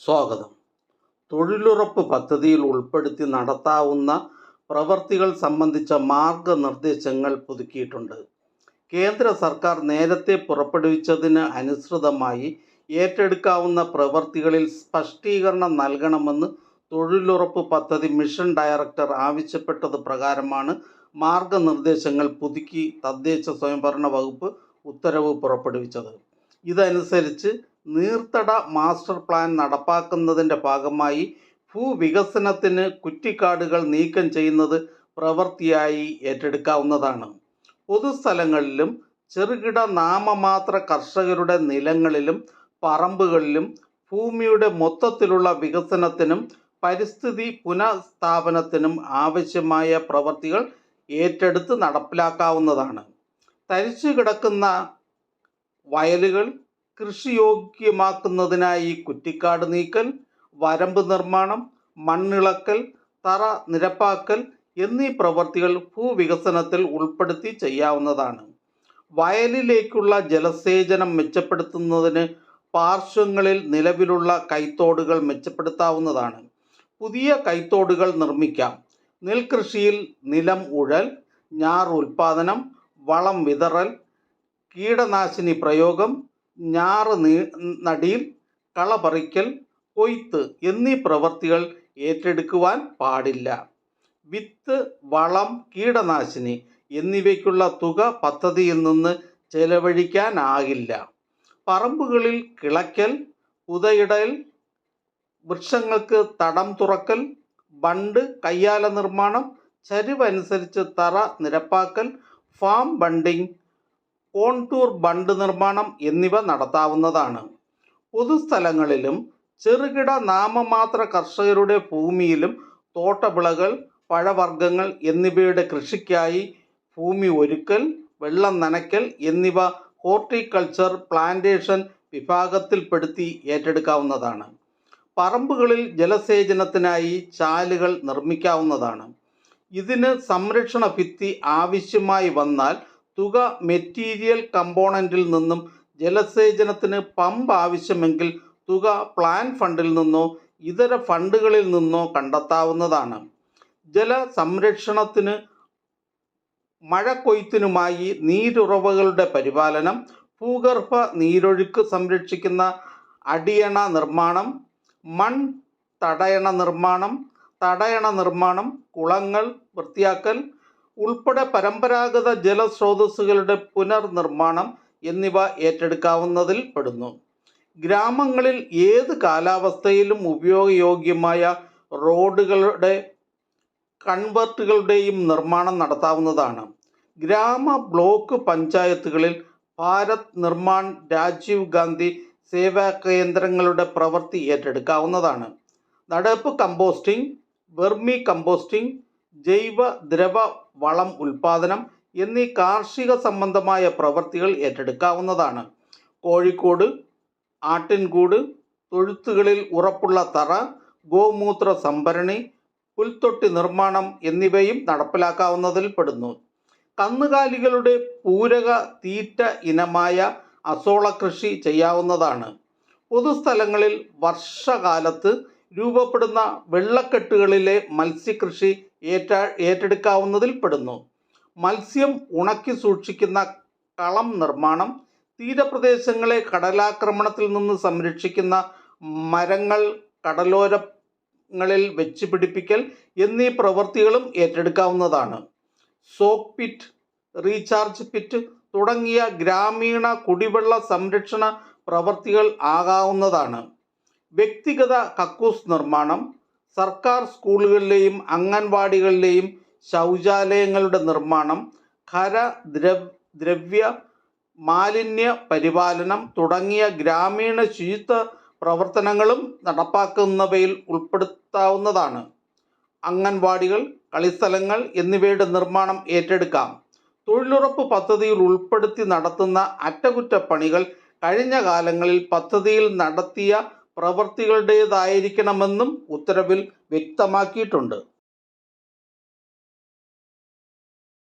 സ്വാഗതം. തൊഴിലുറപ്പ് പദ്ധതിയിൽ ഉൾപ്പെടുത്തി നടത്താവുന്ന പ്രവർത്തികൾ സംബന്ധിച്ച മാർഗനിർദ്ദേശങ്ങൾ പുതുക്കിയിട്ടുണ്ട്. കേന്ദ്ര സർക്കാർ നേരത്തെ പുറപ്പെടുവിച്ചതിന് അനുസൃതമായി ഏറ്റെടുക്കാവുന്ന പ്രവർത്തികളിൽ സ്പഷ്ടീകരണം നൽകണമെന്ന് തൊഴിലുറപ്പ് പദ്ധതി മിഷൻ ഡയറക്ടർ ആവശ്യപ്പെട്ടത് പ്രകാരമാണ് മാർഗനിർദ്ദേശങ്ങൾ പുതുക്കി തദ്ദേശ സ്വയംഭരണ വകുപ്പ് ഉത്തരവ് പുറപ്പെടുവിച്ചത്. ഇതനുസരിച്ച് നീർത്തട മാസ്റ്റർ പ്ലാൻ നടപ്പാക്കുന്നതിൻ്റെ ഭാഗമായി ഭൂവികസനത്തിന് കുറ്റിക്കാടുകൾ നീക്കം ചെയ്യുന്നത് പ്രവൃത്തിയായി ഏറ്റെടുക്കാവുന്നതാണ്. പൊതുസ്ഥലങ്ങളിലും ചെറുകിട നാമമാത്ര കർഷകരുടെ നിലങ്ങളിലും പറമ്പുകളിലും ഭൂമിയുടെ മൊത്തത്തിലുള്ള വികസനത്തിനും പരിസ്ഥിതി പുനഃസ്ഥാപനത്തിനും ആവശ്യമായ പ്രവൃത്തികൾ ഏറ്റെടുത്ത് നടപ്പിലാക്കാവുന്നതാണ്. തരിച്ചു കിടക്കുന്ന വയലുകൾ കൃഷിയോഗ്യമാക്കുന്നതിനായി കുറ്റിക്കാട് നീക്കൽ, വരമ്പ് നിർമ്മാണം, മണ്ണിളക്കൽ, തറ നിരപ്പാക്കൽ എന്നീ പ്രവൃത്തികൾ ഭൂവികസനത്തിൽ ഉൾപ്പെടുത്തി ചെയ്യാവുന്നതാണ്. വയലിലേക്കുള്ള ജലസേചനം മെച്ചപ്പെടുത്തുന്നതിന് പാർശ്വങ്ങളിൽ നിലവിലുള്ള കൈത്തോടുകൾ മെച്ചപ്പെടുത്താവുന്നതാണ്. പുതിയ കൈത്തോടുകൾ നിർമ്മിക്കാം. നെൽകൃഷിയിൽ നിലം ഉഴൽ, ഞാർ ഉൽപാദനം, വളം വിതറൽ, കീടനാശിനി പ്രയോഗം, ഞാറ് നടീൽ, കളപറിക്കൽ, കൊയ്ത്ത് എന്നീ പ്രവൃത്തികൾ ഏറ്റെടുക്കുവാൻ പാടില്ല. വിത്ത്, വളം, കീടനാശിനി എന്നിവയ്ക്കുള്ള തുക പദ്ധതിയിൽ നിന്ന് ചെലവഴിക്കാനാകില്ല. പറമ്പുകളിൽ കിളയ്ക്കൽ, പുതയിടൽ, വൃക്ഷങ്ങൾക്ക് തടം തുറക്കൽ, ബണ്ട് കയ്യാല നിർമ്മാണം, ചരിവനുസരിച്ച് തറ നിരപ്പാക്കൽ, ഫാം ബണ്ടിംഗ്, കോണ്ടൂർ ബണ്ട് നിർമ്മാണം എന്നിവ നടത്താവുന്നതാണ്. പൊതുസ്ഥലങ്ങളിലും ചെറുകിട നാമമാത്ര കർഷകരുടെ ഭൂമിയിലും തോട്ടവിളകൾ, പഴവർഗ്ഗങ്ങൾ എന്നിവയുടെ കൃഷിക്കായി ഭൂമി ഒരുക്കൽ, വെള്ളം നനയ്ക്കൽ എന്നിവ ഹോർട്ടിക്കൾച്ചർ പ്ലാന്റേഷൻ വിഭാഗത്തിൽപ്പെടുത്തി ഏറ്റെടുക്കാവുന്നതാണ്. പറമ്പുകളിൽ ജലസേചനത്തിനായി ചാലുകൾ നിർമ്മിക്കാവുന്നതാണ്. ഇതിന് സംരക്ഷണ ഭിത്തി ആവശ്യമായി വന്നാൽ തുക മെറ്റീരിയൽ കമ്പോണൻറ്റിൽ നിന്നും, ജലസേചനത്തിന് പമ്പ് ആവശ്യമെങ്കിൽ തുക പ്ലാൻ ഫണ്ടിൽ നിന്നോ ഇതര ഫണ്ടുകളിൽ നിന്നോ കണ്ടെത്താവുന്നതാണ്. ജലസംരക്ഷണത്തിന് മഴക്കൊയ്ത്തിനുമായി നീരുറവകളുടെ പരിപാലനം, ഭൂഗർഭ നീരൊഴുക്ക് സംരക്ഷിക്കുന്ന അടിയണ നിർമ്മാണം, മൺ തടയണ നിർമ്മാണം, കുളങ്ങൾ വൃത്തിയാക്കൽ ഉൾപ്പെടെ പരമ്പരാഗത ജലസ്രോതസ്സുകളുടെ പുനർനിർമ്മാണം എന്നിവ ഏറ്റെടുക്കാവുന്നതിൽ പെടുന്നു. ഗ്രാമങ്ങളിൽ ഏത് കാലാവസ്ഥയിലും ഉപയോഗയോഗ്യമായ റോഡുകളുടെ കൺവെർട്ടുകളുടെയും നിർമ്മാണം നടത്താവുന്നതാണ്. ഗ്രാമ ബ്ലോക്ക് പഞ്ചായത്തുകളിൽ ഭാരത് നിർമ്മാൺ, രാജീവ് ഗാന്ധി സേവാ കേന്ദ്രങ്ങളുടെ പ്രവൃത്തി ഏറ്റെടുക്കാവുന്നതാണ്. നടപ്പ് കമ്പോസ്റ്റിംഗ്, വെർമി കമ്പോസ്റ്റിംഗ്, ജൈവ ദ്രവ വളം ഉൽപാദനം എന്നീ കാർഷിക സംബന്ധമായ പ്രവൃത്തികൾ ഏറ്റെടുക്കാവുന്നതാണ്. കോഴിക്കോട്, ആട്ടിൻകൂട്, തൊഴുത്തുകളിൽ ഉറപ്പുള്ള തറ, ഗോമൂത്ര സംഭരണി, പുൽത്തൊട്ടി നിർമ്മാണം എന്നിവയും നടപ്പിലാക്കാവുന്നതിൽ പെടുന്നു. കന്നുകാലികളുടെ പൂരക തീറ്റ ഇനമായ അസോള കൃഷി ചെയ്യാവുന്നതാണ്. പൊതുസ്ഥലങ്ങളിൽ വർഷകാലത്ത് രൂപപ്പെടുന്ന വെള്ളക്കെട്ടുകളിലെ മത്സ്യകൃഷി ഏറ്റെടുക്കാവുന്നതിൽ പെടുന്നു. മത്സ്യം ഉണക്കി സൂക്ഷിക്കുന്ന കളം നിർമ്മാണം, തീരപ്രദേശങ്ങളെ കടലാക്രമണത്തിൽ നിന്ന് സംരക്ഷിക്കുന്ന മരങ്ങൾ കടലോരങ്ങളിൽ വെച്ച് പിടിപ്പിക്കൽ എന്നീ പ്രവൃത്തികളും ഏറ്റെടുക്കാവുന്നതാണ്. സോക്ക് പിറ്റ്, റീചാർജ് പിറ്റ് തുടങ്ങിയ ഗ്രാമീണ കുടിവെള്ള സംരക്ഷണ പ്രവൃത്തികൾ ആകാവുന്നതാണ്. വ്യക്തിഗത കക്കൂസ് നിർമ്മാണം, സർക്കാർ സ്കൂളുകളിലെയും അംഗൻവാടികളിലെയും ശൗചാലയങ്ങളുടെ നിർമ്മാണം, ദ്രവ്യ മാലിന്യ പരിപാലനം തുടങ്ങിയ ഗ്രാമീണ ശുചിത്വ പ്രവർത്തനങ്ങളും നടപ്പാക്കുന്നവയിൽ ഉൾപ്പെടുത്താവുന്നതാണ്. അംഗൻവാടികൾ, കളിസ്ഥലങ്ങൾ എന്നിവയുടെ നിർമ്മാണം ഏറ്റെടുക്കാം. തൊഴിലുറപ്പ് പദ്ധതിയിൽ ഉൾപ്പെടുത്തി നടത്തുന്ന അറ്റകുറ്റപ്പണികൾ കഴിഞ്ഞ കാലങ്ങളിൽ പദ്ധതിയിൽ നടത്തിയ പ്രവൃത്തികളുടേതായിരിക്കണമെന്നും ഉത്തരവിൽ വ്യക്തമാക്കിയിട്ടുണ്ട്.